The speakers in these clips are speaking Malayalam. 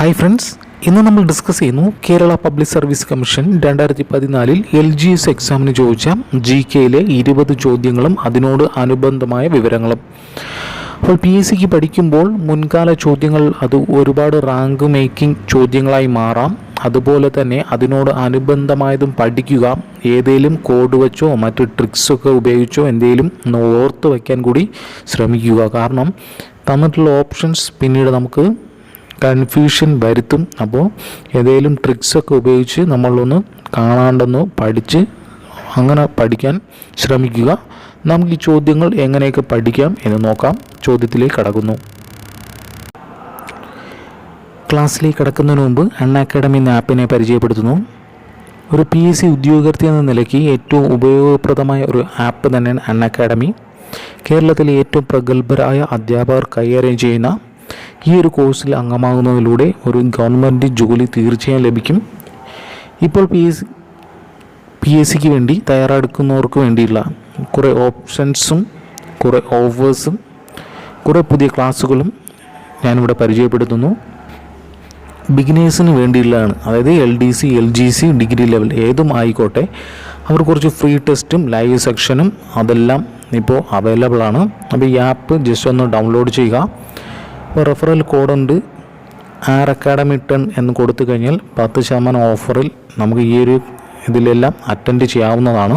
ഹായ് ഫ്രണ്ട്സ്, ഇന്ന് നമ്മൾ ഡിസ്കസ് ചെയ്യുന്നു Kerala public service commission 2014 LGS എക്സാമിന് ചോദിച്ച GKയിലെ 20 ചോദ്യങ്ങളും അതിനോട് അനുബന്ധമായ വിവരങ്ങളും. അപ്പോൾ PSCക്ക് പഠിക്കുമ്പോൾ മുൻകാല ചോദ്യങ്ങൾ അത് ഒരുപാട് റാങ്ക് മേക്കിംഗ് ചോദ്യങ്ങളായി മാറാം. അതുപോലെ തന്നെ അതിനോട് അനുബന്ധമായതും പഠിക്കുക. ഏതെങ്കിലും കോഡ് വെച്ചോ മറ്റ് ട്രിക്സൊക്കെ ഉപയോഗിച്ചോ എന്തെങ്കിലും ഓർത്ത് വയ്ക്കാൻ കൂടി ശ്രമിക്കുക. കാരണം തന്നിട്ടുള്ള ഓപ്ഷൻസ് പിന്നീട് നമുക്ക് കൺഫ്യൂഷൻ വരുത്തും. അപ്പോൾ ഏതെങ്കിലും ട്രിക്സൊക്കെ ഉപയോഗിച്ച് നമ്മളൊന്ന് കാണാണ്ടെന്ന് പഠിച്ച് അങ്ങനെ പഠിക്കാൻ ശ്രമിക്കുക. നമുക്ക് ഈ ചോദ്യങ്ങൾ എങ്ങനെയൊക്കെ പഠിക്കാം എന്ന് നോക്കാം. ചോദ്യത്തിലേക്ക് കടക്കുന്നു. ക്ലാസ്സിലേക്ക് കടക്കുന്നതിന് മുമ്പ് അൺഅക്കാഡമി എന്ന ആപ്പിനെ പരിചയപ്പെടുത്തുന്നു. ഒരു PSC ഉദ്യോഗാർത്ഥി എന്ന നിലയ്ക്ക് ഏറ്റവും ഉപയോഗപ്രദമായ ഒരു ആപ്പ് തന്നെയാണ് അൺഅക്കാഡമി. കേരളത്തിലെ ഏറ്റവും പ്രഗത്ഭരായ അധ്യാപകർ കൈകാര്യം ചെയ്യുന്ന ഈ ഒരു കോഴ്സിൽ അംഗമാകുന്നതിലൂടെ ഒരു ഗവൺമെൻറ് ജോലി തീർച്ചയായും ലഭിക്കും. ഇപ്പോൾ PSCക്ക് വേണ്ടി തയ്യാറെടുക്കുന്നവർക്ക് വേണ്ടിയുള്ള കുറേ ഓപ്ഷൻസും കുറേ ഓഫേഴ്സും കുറേ പുതിയ ക്ലാസ്സുകളും ഞാനിവിടെ പരിചയപ്പെടുത്തുന്നു. ബിഗിനേഴ്സിന് വേണ്ടിയുള്ളതാണ്. അതായത് LDC, LGC, ഡിഗ്രി ലെവൽ ഏതും ആയിക്കോട്ടെ. അവർ കുറച്ച് ഫ്രീ ടെസ്റ്റും ലൈവ് സെക്ഷനും അതെല്ലാം ഇപ്പോൾ അവൈലബിൾ ആണ്. അപ്പോൾ ഈ ആപ്പ് ജസ്റ്റ് ഒന്ന് ഡൗൺലോഡ് ചെയ്യുക. അപ്പോൾ റെഫറൽ കോഡുണ്ട് അക്കാഡമി 10 എന്ന് കൊടുത്തു കഴിഞ്ഞാൽ 10% ഓഫറിൽ നമുക്ക് ഈ ഒരു ഇതിലെല്ലാം അറ്റൻഡ് ചെയ്യാവുന്നതാണ്.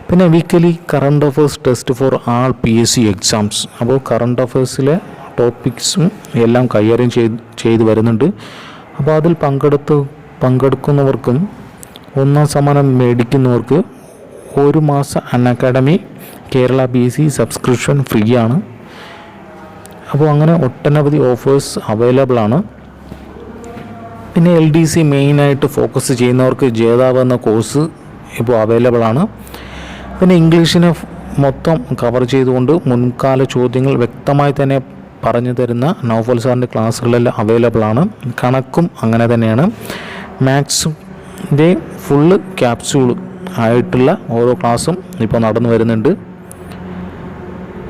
പിന്നെ weekly current affairs test for all PSC exams. അപ്പോൾ കറണ്ട് അഫേഴ്സിലെ ടോപ്പിക്സും എല്ലാം കൈകാര്യം ചെയ്ത് വരുന്നുണ്ട്. അപ്പോൾ അതിൽ പങ്കെടുക്കുന്നവർക്കും ഒന്നാം സമ്മാനം മേടിക്കുന്നവർക്ക് 1 മാസം Unacademy Kerala PSC subscription free ആണ്. അപ്പോൾ അങ്ങനെ ഒട്ടനവധി ഓഫേഴ്സ് അവൈലബിൾ ആണ്. പിന്നെ LDC മെയിനായിട്ട് ഫോക്കസ് ചെയ്യുന്നവർക്ക് ജേതാവ് എന്ന കോഴ്സ് ഇപ്പോൾ അവൈലബിൾ ആണ്. പിന്നെ ഇംഗ്ലീഷിനെ മൊത്തം കവർ ചെയ്തുകൊണ്ട് മുൻകാല ചോദ്യങ്ങൾ വ്യക്തമായി തന്നെ പറഞ്ഞു തരുന്ന നൗഫൽ സാറിൻ്റെ ക്ലാസ്സുകളെല്ലാം അവൈലബിൾ ആണ്. കണക്കും അങ്ങനെ തന്നെയാണ്. മാത്സിൻ്റെ ഫുള്ള് ക്യാപ്സ്യൂൾ ആയിട്ടുള്ള ഓരോ ക്ലാസ്സും ഇപ്പോൾ നടന്നു വരുന്നുണ്ട്.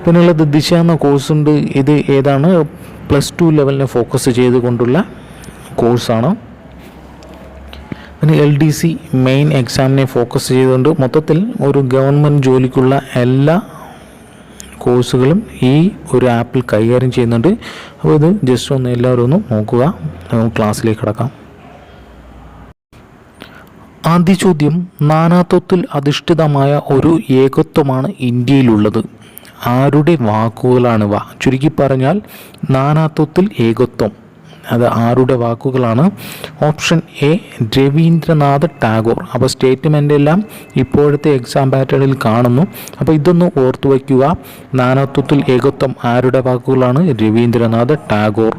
പിന്നെയുള്ളത് ദിശ എന്ന കോഴ്സുണ്ട്. ഇത് ഏതാണ്? +2 ലെവലിനെ ഫോക്കസ് ചെയ്തുകൊണ്ടുള്ള കോഴ്സാണ്. പിന്നെ LDC മെയിൻ എക്സാമിനെ ഫോക്കസ് ചെയ്തുകൊണ്ട് മൊത്തത്തിൽ ഒരു ഗവൺമെൻറ് ജോലിക്കുള്ള എല്ലാ കോഴ്സുകളും ഈ ഒരു ആപ്പിൽ കൈകാര്യം ചെയ്യുന്നുണ്ട്. അപ്പോൾ ഇത് ജസ്റ്റ് ഒന്ന് എല്ലാവരും ഒന്ന് നോക്കുക. ക്ലാസ്സിലേക്ക് കടക്കാം. ആദ്യ ചോദ്യം, നാനാത്വത്തിൽ അധിഷ്ഠിതമായ ഒരു ഏകത്വമാണ് ഇന്ത്യയിലുള്ളത്. ആരുടെ വാക്കുകളാണിവ? ചുരുക്കി പറഞ്ഞാൽ നാനാത്വത്തിൽ ഏകത്വം, അത് ആരുടെ വാക്കുകളാണ്? Option A Rabindranath Tagore. അപ്പോൾ സ്റ്റേറ്റ്മെൻ്റ് എല്ലാം ഇപ്പോഴത്തെ എക്സാം പാറ്റേണിൽ കാണുന്നു. അപ്പോൾ ഇതൊന്ന് ഓർത്തു വയ്ക്കുക. നാനാത്വത്തിൽ ഏകത്വം ആരുടെ വാക്കുകളാണ്? രവീന്ദ്രനാഥ് ടാഗോർ.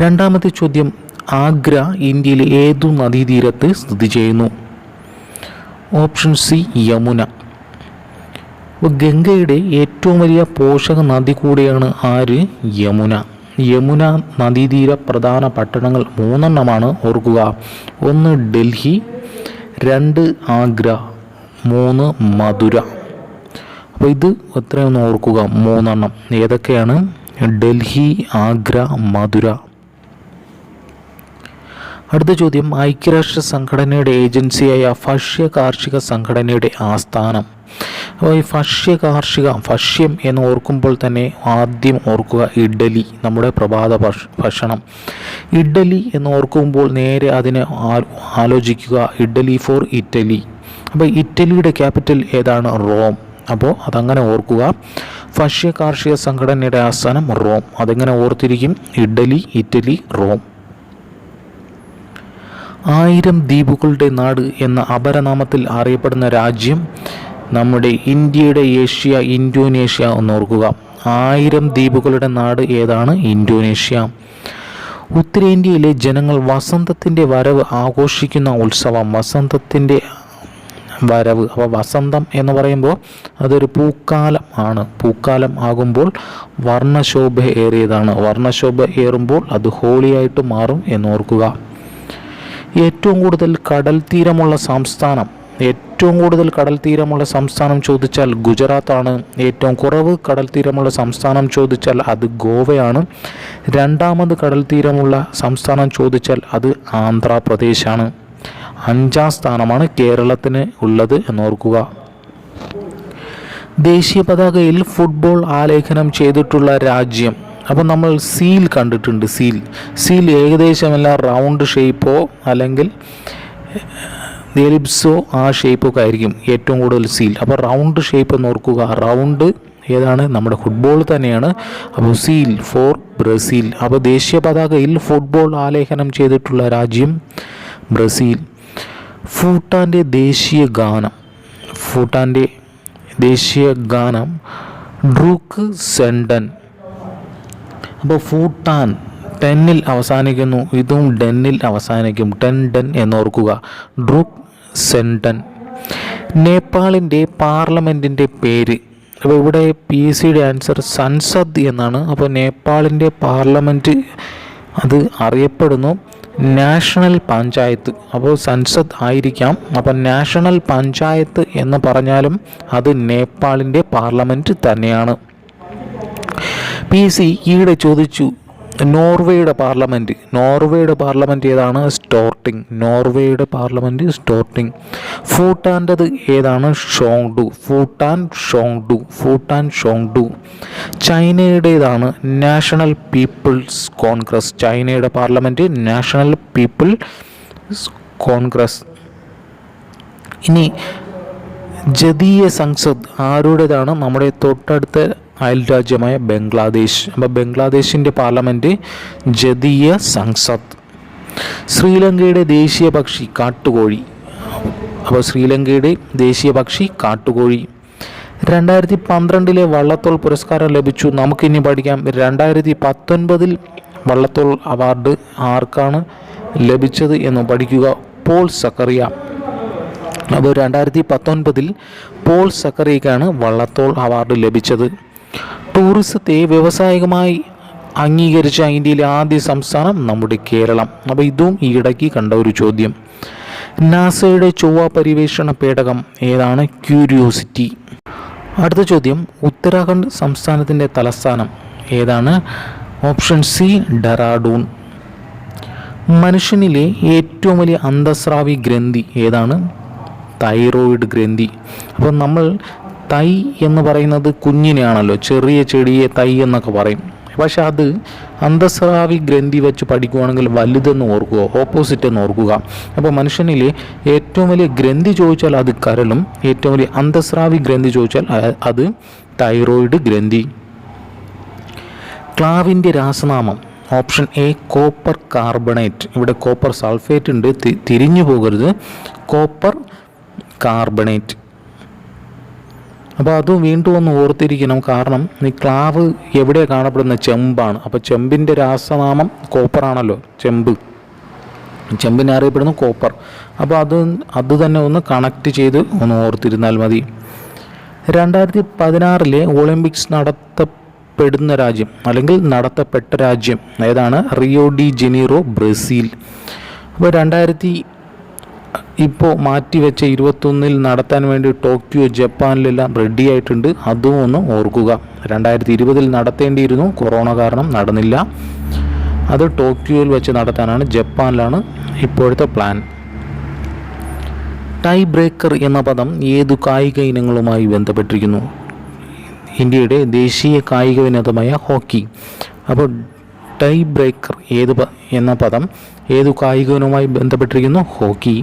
രണ്ടാമത്തെ ചോദ്യം, ആഗ്ര ഇന്ത്യയിലെ ഏതു നദീതീരത്ത് സ്ഥിതി ചെയ്യുന്നു? Option C Yamuna. അപ്പോൾ ഗംഗയുടെ ഏറ്റവും വലിയ പോഷക നദി കൂടിയാണ് ആര്? യമുന. യമുന നദീതീര പ്രധാന പട്ടണങ്ങൾ 3 ഓർക്കുക. 1 ഡൽഹി, 2 ആഗ്ര, 3 മധുര. അപ്പോൾ ഇത് എത്രയൊന്ന് ഓർക്കുക, 3. ഏതൊക്കെയാണ്? ഡൽഹി, ആഗ്ര, മധുര. അടുത്ത ചോദ്യം, ഐക്യരാഷ്ട്ര സംഘടനയുടെ ഏജൻസിയായ ഭക്ഷ്യ കാർഷിക സംഘടനയുടെ ആസ്ഥാനം. അപ്പോൾ ഈ ഭക്ഷ്യം എന്ന് ഓർക്കുമ്പോൾ തന്നെ ആദ്യം ഓർക്കുക ഇഡ്ഡലി, നമ്മുടെ പ്രഭാത ഭക്ഷണം. ഇഡ്ഡലി എന്ന് ഓർക്കുമ്പോൾ നേരെ അതിനെ ആലോചിക്കുക ഇഡ്ഡലി ഫോർ ഇറ്റലി. അപ്പോൾ ഇറ്റലിയുടെ ക്യാപിറ്റൽ ഏതാണ്? റോം. അപ്പോൾ അതങ്ങനെ ഓർക്കുക. ഭക്ഷ്യ കാർഷിക സംഘടനയുടെ ആസ്ഥാനം റോം. അതെങ്ങനെ ഓർത്തിരിക്കും? Idli, Italy, Rome. 1000 ദ്വീപുകളുടെ നാട് എന്ന അപരനാമത്തിൽ അറിയപ്പെടുന്ന രാജ്യം നമ്മുടെ ഇന്ത്യയുടെ ഇന്തോനേഷ്യ എന്നോർക്കുക. 1000 ദ്വീപുകളുടെ നാട് ഏതാണ്? ഇന്തോനേഷ്യ. ഉത്തരേന്ത്യയിലെ ജനങ്ങൾ വസന്തത്തിൻ്റെ വരവ് ആഘോഷിക്കുന്ന ഉത്സവം. വസന്തത്തിൻ്റെ വരവ്. അപ്പോൾ വസന്തം എന്ന് പറയുമ്പോൾ അതൊരു പൂക്കാലം ആണ്. പൂക്കാലം ആകുമ്പോൾ വർണ്ണശോഭ ഏറിയതാണ്. വർണ്ണശോഭ ഏറുമ്പോൾ അത് ഹോളിയായിട്ട് മാറും എന്നോർക്കുക. ഏറ്റവും കൂടുതൽ കടൽ തീരമുള്ള സംസ്ഥാനം ഏറ്റവും കൂടുതൽ കടൽ തീരമുള്ള സംസ്ഥാനം ചോദിച്ചാൽ ഗുജറാത്താണ്. ഏറ്റവും കുറവ് കടൽ തീരമുള്ള സംസ്ഥാനം ചോദിച്ചാൽ അത് ഗോവയാണ്. രണ്ടാമത് കടൽ തീരമുള്ള സംസ്ഥാനം ചോദിച്ചാൽ അത് ആന്ധ്രാപ്രദേശാണ്. 5ാം സ്ഥാനമാണ് കേരളത്തിന് ഉള്ളത് എന്നോർക്കുക. ദേശീയ പതാകയിൽ ഫുട്ബോൾ ആലേഖനം ചെയ്തിട്ടുള്ള രാജ്യം. അപ്പോൾ നമ്മൾ സീൽ കണ്ടിട്ടുണ്ട്. സീൽ ഏകദേശമെല്ലാം റൗണ്ട് ഷേപ്പോ അല്ലെങ്കിൽ എലിപ്സോ ആ ഷേപ്പൊക്കെ ആയിരിക്കും ഏറ്റവും കൂടുതൽ സീൽ. അപ്പോൾ റൗണ്ട് ഷേപ്പ് എന്ന് ഓർക്കുക. റൗണ്ട് ഏതാണ്? നമ്മുടെ ഫുട്ബോൾ തന്നെയാണ്. അപ്പോൾ സീൽ ഫോർ ബ്രസീൽ. അപ്പോൾ ദേശീയ പതാകയിൽ ഫുട്ബോൾ ആലേഖനം ചെയ്തിട്ടുള്ള രാജ്യം ബ്രസീൽ. ഭൂട്ടാൻ്റെ ദേശീയ ഗാനം ഡ്രൂക്ക് സെൻഡൻ. അപ്പോൾ ഭൂട്ടാൻ 10-ൽ അവസാനിക്കുന്നു, ഇതും ഡെന്നിൽ അവസാനിക്കും. ഡെൻ എന്നോർക്കുക. ഡ്രൂക്ക് സെൻഡൻ. നേപ്പാളിൻ്റെ പാർലമെൻറ്റിൻ്റെ പേര്. അപ്പോൾ ഇവിടെ PSCയുടെ ആൻസർ സൻസദ് എന്നാണ്. അപ്പോൾ നേപ്പാളിൻ്റെ പാർലമെൻറ്റ് അത് അറിയപ്പെടുന്നു നാഷണൽ പഞ്ചായത്ത്. അപ്പോൾ സൻസദ് ആയിരിക്കാം. അപ്പോൾ നാഷണൽ പഞ്ചായത്ത് എന്ന് പറഞ്ഞാലും അത് നേപ്പാളിൻ്റെ പാർലമെൻറ്റ് തന്നെയാണ്. PSC ഈയിടെ ചോദിച്ചു നോർവേയുടെ പാർലമെൻറ്റ് ഏതാണ്? സ്റ്റോർട്ടിംഗ്. നോർവേയുടെ പാർലമെൻറ്റ് സ്റ്റോർട്ടിംഗ്. ഭൂട്ടാൻ്റെത് ഏതാണ്? ഭൂട്ടാൻ ഷോങ്ഡു. ചൈനയുടേതാണ് നാഷണൽ പീപ്പിൾസ് കോൺഗ്രസ്. ചൈനയുടെ പാർലമെൻറ്റ് നാഷണൽ പീപ്പിൾസ് കോൺഗ്രസ്. ഇനി ജതീയ സംസദ് ആരുടേതാണ്? നമ്മുടെ തൊട്ടടുത്ത അയൽരാജ്യമായ ബംഗ്ലാദേശ്. അപ്പോൾ ബംഗ്ലാദേശിൻ്റെ പാർലമെൻറ്റ് ജതീയ സംസദ്. ശ്രീലങ്കയുടെ ദേശീയ പക്ഷി കാട്ടുകോഴി. അപ്പോൾ ശ്രീലങ്കയുടെ ദേശീയ പക്ഷി കാട്ടുകോഴി. 2012 വള്ളത്തോൾ പുരസ്കാരം ലഭിച്ചു. നമുക്കിനി പഠിക്കാം 2019 വള്ളത്തോൾ അവാർഡ് ആർക്കാണ് ലഭിച്ചത് എന്ന് പഠിക്കുക. പോൾ സക്കറിയ. അപ്പോൾ 2019 പോൾ സക്കറിയയ്ക്കാണ് വള്ളത്തോൾ അവാർഡ് ലഭിച്ചത്. ടൂറിസത്തെ വ്യാവസായികമായി അംഗീകരിച്ച ഇന്ത്യയിലെ ആദ്യ സംസ്ഥാനം നമ്മുടെ കേരളം. അപ്പോൾ ഇതും ഈയിടയ്ക്ക് കണ്ട ഒരു ചോദ്യം. നാസയുടെ ചൊവ്വ പര്യവേഷണ പേടകം ഏതാണ്? ക്യൂരിയോസിറ്റി. അടുത്ത ചോദ്യം, ഉത്തരാഖണ്ഡ് സംസ്ഥാനത്തിൻ്റെ തലസ്ഥാനം ഏതാണ്? Option C Dehradun. മനുഷ്യനിലെ ഏറ്റവും വലിയ അന്തസ്രാവി ഗ്രന്ഥി ഏതാണ്? തൈറോയിഡ് ഗ്രന്ഥി. അപ്പോൾ നമ്മൾ തൈ എന്ന് പറയുന്നത് കുഞ്ഞിനെയാണല്ലോ, ചെറിയ ചെടിയെ തൈ എന്നൊക്കെ പറയും. പക്ഷെ അത് അന്തസ്രാവി ഗ്രന്ഥി വെച്ച് പഠിക്കുകയാണെങ്കിൽ വലുതെന്ന് ഓർക്കുക, ഓപ്പോസിറ്റ് എന്ന് ഓർക്കുക. അപ്പോൾ മനുഷ്യനിലെ ഏറ്റവും വലിയ ഗ്രന്ഥി ചോദിച്ചാൽ അത് കരളും, ഏറ്റവും വലിയ അന്തസ്രാവി ഗ്രന്ഥി ചോദിച്ചാൽ അത് തൈറോയിഡ് ഗ്രന്ഥി. ക്ലാവിൻ്റെ രാസനാമം. Option A copper carbonate. ഇവിടെ കോപ്പർ സൾഫേറ്റ് ഉണ്ട്, തിരിഞ്ഞു പോകരുത്. Copper carbonate. അപ്പോൾ അത് വീണ്ടും ഒന്ന് ഓർത്തിരിക്കണം. കാരണം ഈ ക്ലാവ് എവിടെ കാണപ്പെടുന്ന? ചെമ്പാണ്. അപ്പോൾ ചെമ്പിൻ്റെ രാസനാമം കോപ്പറാണല്ലോ. ചെമ്പിനെ അറിയപ്പെടുന്നു കോപ്പർ. അപ്പോൾ അത് തന്നെ ഒന്ന് കണക്ട് ചെയ്ത് ഒന്ന് ഓർത്തിരുന്നാൽ മതി. 2016 ഒളിമ്പിക്സ് നടത്തപ്പെടുന്ന രാജ്യം അല്ലെങ്കിൽ നടത്തപ്പെട്ട രാജ്യം ഏതാണ്? Rio de Janeiro, Brazil. അപ്പോൾ ഇപ്പോൾ മാറ്റിവെച്ച 2021 നടത്താൻ വേണ്ടി ടോക്കിയോ, ജപ്പാനിലെല്ലാം റെഡി ആയിട്ടുണ്ട്. അതും ഒന്ന് ഓർക്കുക. 2020 നടത്തേണ്ടിയിരുന്നു, കൊറോണ കാരണം നടന്നില്ല. അത് ടോക്കിയോയിൽ വെച്ച് നടത്താനാണ്. ജപ്പാനിലാണ് ഇപ്പോഴത്തെ പ്ലാൻ. ടൈ ബ്രേക്കർ എന്ന പദം ഏതു കായിക ഇനങ്ങളുമായി ബന്ധപ്പെട്ടിരിക്കുന്നു? ഇന്ത്യയുടെ ദേശീയ കായിക വിനോദമായ ഹോക്കി. അപ്പോൾ ടൈ ബ്രേക്കർ എന്ന പദം ഏതു കായിക ഇനവുമായി ബന്ധപ്പെട്ടിരിക്കുന്നു? ഹോക്കി.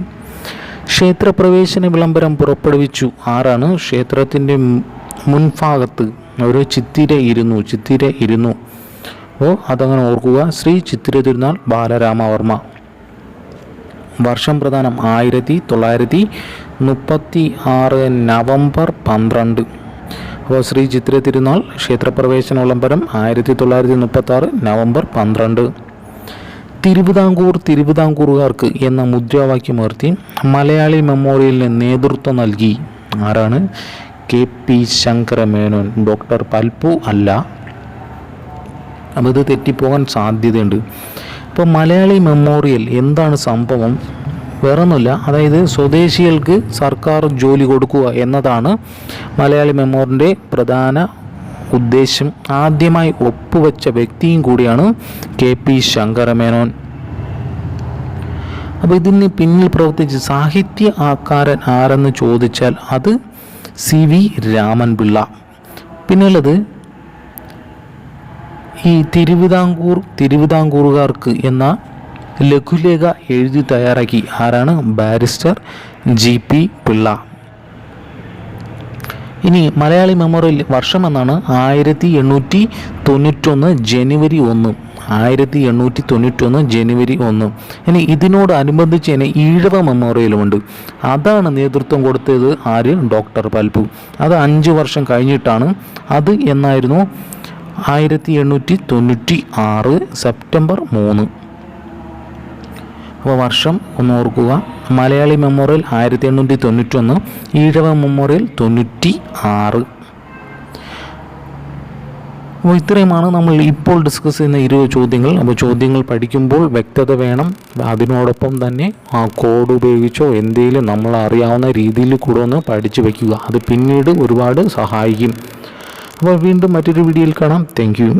ക്ഷേത്രപ്രവേശന വിളംബരം പുറപ്പെടുവിച്ചു ആരാണ്? ക്ഷേത്രത്തിൻ്റെ മുൻഭാഗത്ത് ഒരു ചിത്തിര ഇരുന്നു. അപ്പോൾ അതങ്ങനെ ഓർക്കുക. ശ്രീ ചിത്തിര തിരുനാൾ ബാലരാമവർമ്മ. വർഷം പ്രധാനം 1936 നവംബർ 12. അപ്പോൾ ശ്രീ ചിത്തിര തിരുനാൾ ക്ഷേത്രപ്രവേശന വിളംബരം 1936 നവംബർ 12. തിരുവിതാംകൂറുകാർക്ക് എന്ന മുദ്രാവാക്യമുയർത്തി മലയാളി മെമ്മോറിയലിന് നേതൃത്വം നൽകി ആരാണ്? KP ശങ്കരമേനോൻ. ഡോക്ടർ പൽപ്പു അല്ല. അപ്പോൾ ഇത് തെറ്റിപ്പോകാൻ സാധ്യതയുണ്ട്. ഇപ്പോൾ മലയാളി മെമ്മോറിയൽ എന്താണ് സംഭവം? വേറൊന്നുമില്ല, അതായത് സ്വദേശികൾക്ക് സർക്കാർ ജോലി കൊടുക്കുക എന്നതാണ് മലയാളി മെമ്മോറിൻ്റെ പ്രധാന ഉദ്ദേശം. ആദ്യമായി ഒപ്പുവെച്ച വ്യക്തിയും കൂടിയാണ് KP ശങ്കരമേനോൻ. അപ്പോൾ ഇതിന് പിന്നിൽ പ്രവർത്തിച്ച സാഹിത്യകാരൻ ആരെന്ന് ചോദിച്ചാൽ അത് CV രാമൻപിള്ള. പിന്നെയുള്ളത് ഈ തിരുവിതാംകൂറുകാർക്ക് എന്ന ലഘുലേഖ എഴുതി തയ്യാറാക്കി ആരാണ്? Barrister GP Pillai. ഇനി മലയാളി മെമ്മോറിയൽ വർഷം എന്നാണ് 1891 ജനുവരി 1. 1891 ജനുവരി 1. ഇനി ഇതിനോടനുബന്ധിച്ച് തന്നെ ഈഴവ മെമ്മോറിയലുമുണ്ട്. അതാണ് നേതൃത്വം കൊടുത്തത് ആര്? ഡോക്ടർ പൽപു. അത് 5 വർഷം കഴിഞ്ഞിട്ടാണ്. അത് എന്നായിരുന്നു? 1896 സെപ്റ്റംബർ 3. അപ്പോൾ വർഷം ഒന്ന് ഓർക്കുക. Malayali memorial 1891, Ezhava memorial 96. അപ്പോൾ ഇത്രയുമാണ് നമ്മൾ ഇപ്പോൾ ഡിസ്കസ് ചെയ്യുന്ന 20 ചോദ്യങ്ങൾ. അപ്പോൾ ചോദ്യങ്ങൾ പഠിക്കുമ്പോൾ വ്യക്തത വേണം. അതിനോടൊപ്പം തന്നെ ആ കോഡ് ഉപയോഗിച്ചോ എന്തെങ്കിലും നമ്മൾ അറിയാവുന്ന രീതിയിൽ കൂടെ ഒന്ന് പഠിച്ചു വയ്ക്കുക. അത് പിന്നീട് ഒരുപാട് സഹായിക്കും. അപ്പോൾ വീണ്ടും മറ്റൊരു വീഡിയോയിൽ കാണാം. Thank you.